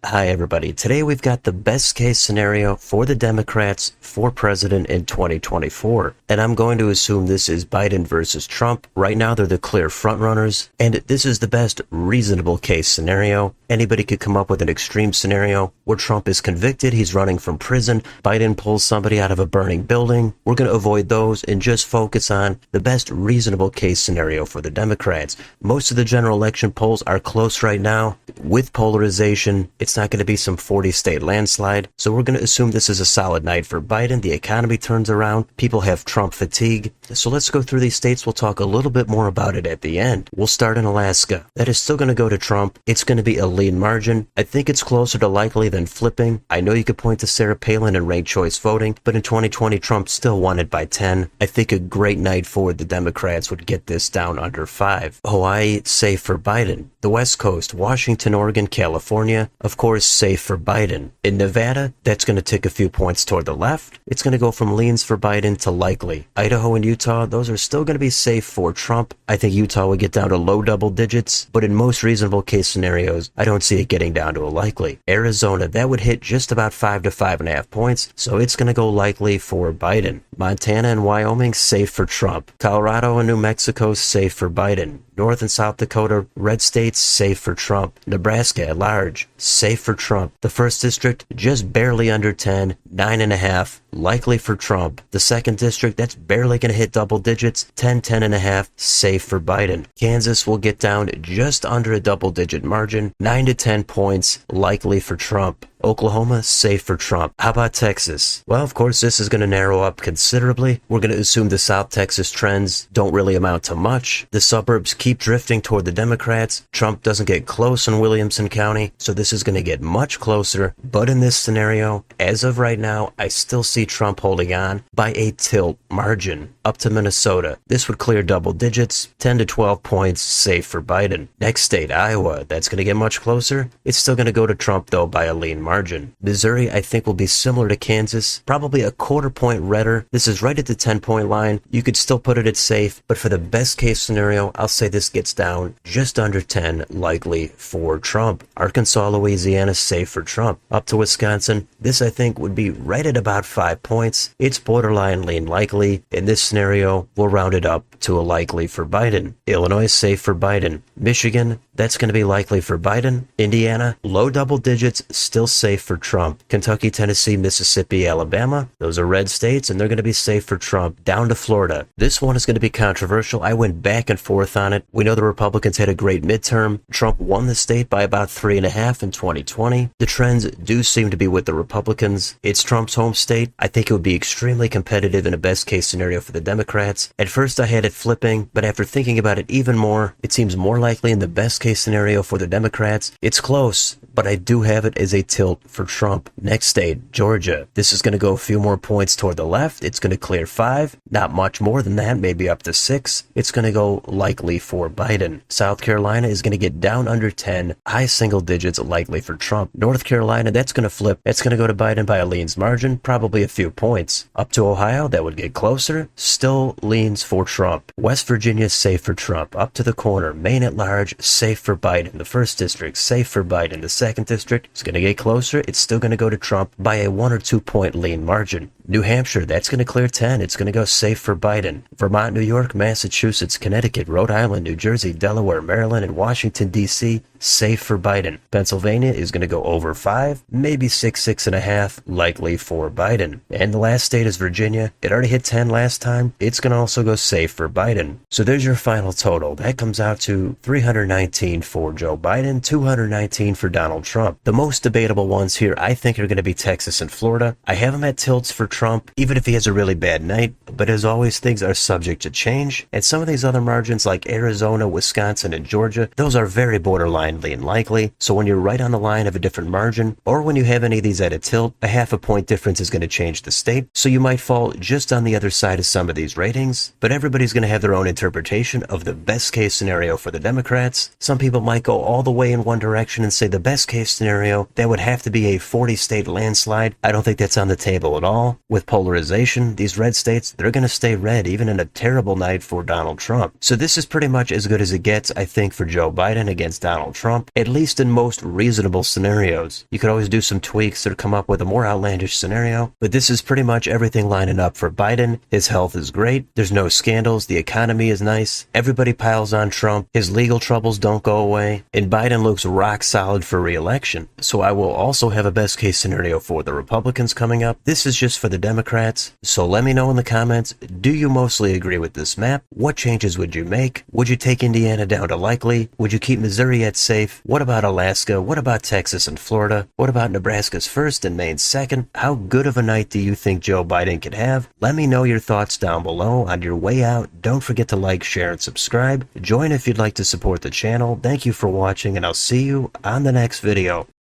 Hi everybody. Today we've got the best case scenario for the Democrats for president in 2024. And I'm going to assume this is Biden versus Trump. Right now they're the clear frontrunners, and this is the best reasonable case scenario. Anybody could come up with an extreme scenario where Trump is convicted, he's running from prison, Biden pulls somebody out of a burning building. We're going to avoid those and just focus on the best reasonable case scenario for the Democrats. Most of the general election polls are close right now. With polarization, it's not going to be some 40-state landslide. So we're going to assume this is a solid night for Biden. The economy turns around. People have Trump fatigue. So let's go through these states. We'll talk a little bit more about it at the end. We'll start in Alaska. That is still going to go to Trump. It's going to be a lean margin. I think it's closer to likely than flipping. I know you could point to Sarah Palin and ranked choice voting, but in 2020, Trump still won it by 10. I think a great night for the Democrats would get this down under 5. Hawaii, safe for Biden. The West Coast, Washington, Oregon, California, of course, safe for Biden. In Nevada, that's going to tick a few points toward the left. It's going to go from leans for Biden to likely. Idaho and Utah, those are still going to be safe for Trump. I think Utah would get down to low double digits, but in most reasonable case scenarios, I don't see it getting down to a likely. Arizona, that would hit just about 5 to 5.5 points, so it's going to go likely for Biden. Montana and Wyoming, safe for Trump. Colorado and New Mexico, safe for Biden. North and South Dakota, red states, safe for Trump. Nebraska at large, safe for Trump. The first district, just barely under 10, 9.5, likely for Trump. The second district, that's barely going to hit double digits, 10, 10.5, safe for Biden. Kansas will get down just under a double-digit margin, 9 to 10 points, likely for Trump. Oklahoma, safe for Trump. How about Texas? Well, of course, this is going to narrow up considerably. We're going to assume the South Texas trends don't really amount to much. The suburbs keep drifting toward the Democrats. Trump doesn't get close in Williamson County, so this is going to get much closer. But in this scenario, as of right now, I still see Trump holding on by a tilt margin up to Minnesota. This would clear double digits, 10 to 12 points, safe for Biden. Next state, Iowa, that's going to get much closer. It's still going to go to Trump, though, by a lean margin. Missouri, I think, will be similar to Kansas, probably a quarter point redder. This is right at the 10-point line. You could still put it at safe, but for the best case scenario, I'll say this gets down just under 10, likely for Trump. Arkansas, Louisiana, safe for Trump. Up to Wisconsin, this I think would be right at about 5 points. It's borderline lean likely. In this scenario, we'll round it up to a likely for Biden. Illinois, safe for Biden. Michigan, that's going to be likely for Biden. Indiana, low double digits, still safe for Trump. Kentucky, Tennessee, Mississippi, Alabama, those are red states, and they're going to be safe for Trump. Down to Florida. This one is going to be controversial. I went back and forth on it. We know the Republicans had a great midterm. Trump won the state by about 3.5 in 2020. The trends do seem to be with the Republicans. It's Trump's home state. I think it would be extremely competitive in a best case scenario for the Democrats. At first I had it flipping, but after thinking about it even more, it seems more likely in the best case scenario for the Democrats. It's close, but I do have it as a tilt for Trump. Next state, Georgia. This is going to go a few more points toward the left. It's going to clear 5. Not much more than that, maybe up to 6. It's going to go likely for Biden. South Carolina is going to get down under 10, high single digits, likely for Trump. North Carolina, that's going to flip. It's going to go to Biden by a leans margin, probably a few points. Up to Ohio, that would get closer. Still leans for Trump. West Virginia, safe for Trump. Up to the corner, Maine at large, safe for Biden. The first district, safe for Biden. The second district is going to get closer. It's still going to go to Trump by a 1 or 2 point lean margin. New Hampshire, that's going to clear 10. It's going to go safe for Biden. Vermont, New York, Massachusetts, Connecticut, Rhode Island, New Jersey, Delaware, Maryland, and Washington, D.C., safe for Biden. Pennsylvania is going to go over 5, maybe 6, 6.5, likely for Biden. And the last state is Virginia. It already hit 10 last time. It's going to also go safe for Biden. So there's your final total. That comes out to 319 for Joe Biden, 219 for Donald Trump. The most debatable ones here, I think, are going to be Texas and Florida. I have them at tilts for Trump, even if he has a really bad night. But as always, things are subject to change. And some of these other margins like Arizona, Wisconsin, and Georgia, those are very borderline lean likely. So when you're right on the line of a different margin, or when you have any of these at a tilt, a half a point difference is going to change the state. So you might fall just on the other side of some of these ratings. But everybody's going to have their own interpretation of the best case scenario for the Democrats. Some people might go all the way in one direction and say the best best case scenario, that would have to be a 40-state landslide. I don't think that's on the table at all. With polarization, these red states, they're going to stay red even in a terrible night for Donald Trump. So this is pretty much as good as it gets, I think, for Joe Biden against Donald Trump, at least in most reasonable scenarios. You could always do some tweaks or come up with a more outlandish scenario, but this is pretty much everything lining up for Biden. His health is great. There's no scandals. The economy is nice. Everybody piles on Trump. His legal troubles don't go away. And Biden looks rock solid for re-election. So I will also have a best case scenario for the Republicans coming up. This is just for the Democrats. So let me know in the comments, do you mostly agree with this map? What changes would you make? Would you take Indiana down to likely? Would you keep Missouri at safe? What about Alaska? What about Texas and Florida? What about Nebraska's first and Maine's second? How good of a night do you think Joe Biden could have? Let me know your thoughts down below. On your way out, don't forget to like, share, and subscribe. Join if you'd like to support the channel. Thank you for watching, and I'll see you on the next video.